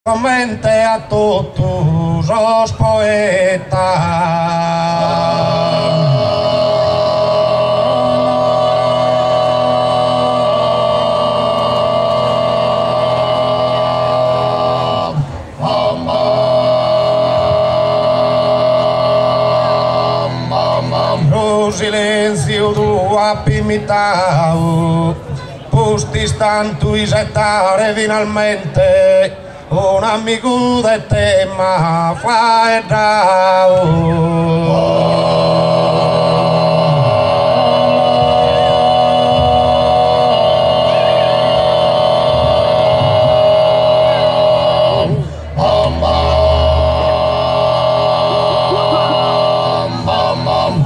Comente a todos os poetas. No silenzio do apimitao, postis tanto isettare finalmente un amico de tema fa e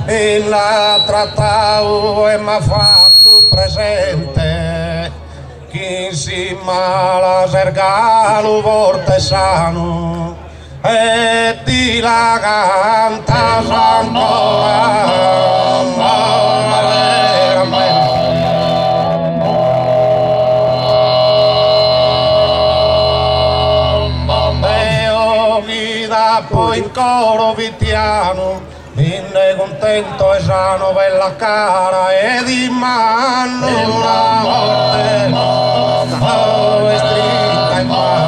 e l'ha trattato e m'ha fatto presente che insieme alla Sergalo Vortesano e di la canta poi in coro vitiano, inne contento e sano per la cara e di mano una morte è stretta in mano.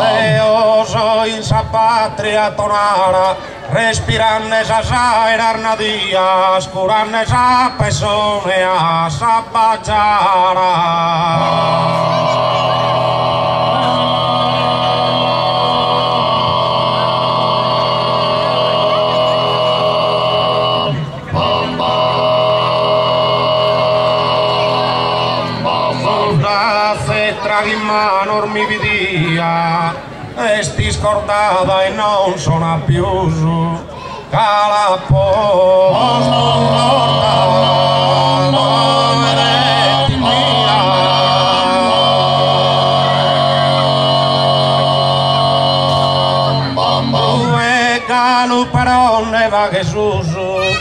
E io so in sa patria tonara, respiranne sa saira arnadia, scuranne sa persone a sa baggiara. In mano mi vidia e sti scordata e non sono più su calapo due galuperonne va che su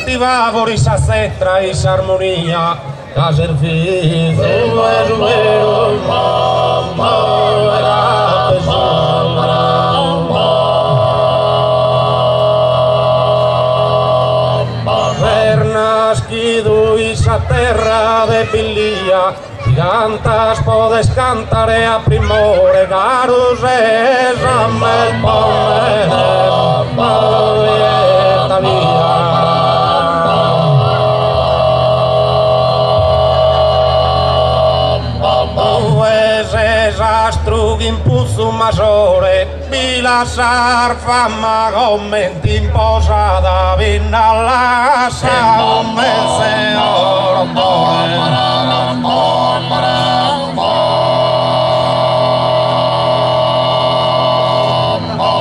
ti va fuori sa settra e s'armonia la servizio è vero mamma era pesata per nascido isa terra de pillia gigantas podes cantare a primore garus e sammel pone mamma via. Strughi in puzzo maggiore, mi lasciar famma commenti in posata, vinna alla sa un mese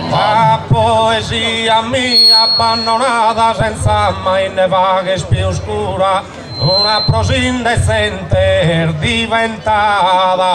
la poesia mia abbandonata senza mai ne vaghe più scura, una prosa indecente diventata.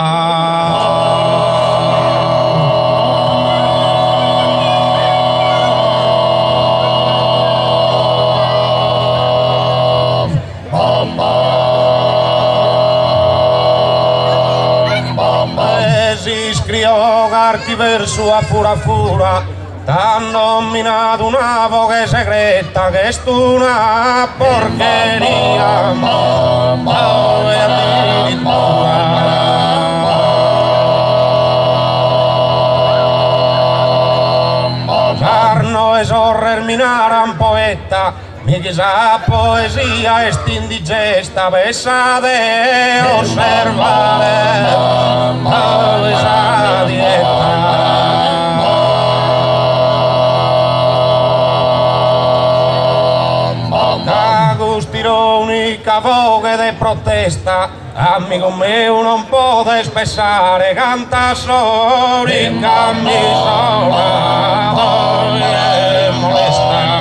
E si scriò carti verso a fura t'han nominato una voce segreta che è una porcheria, mamma e addirittura Sarno e sorrerminare un poeta mi chissà poesia est indigesta pensate osservare poesia diretta. L'unica voce de protesta, amico mio non può spessare, canta solo in camisola, molesta.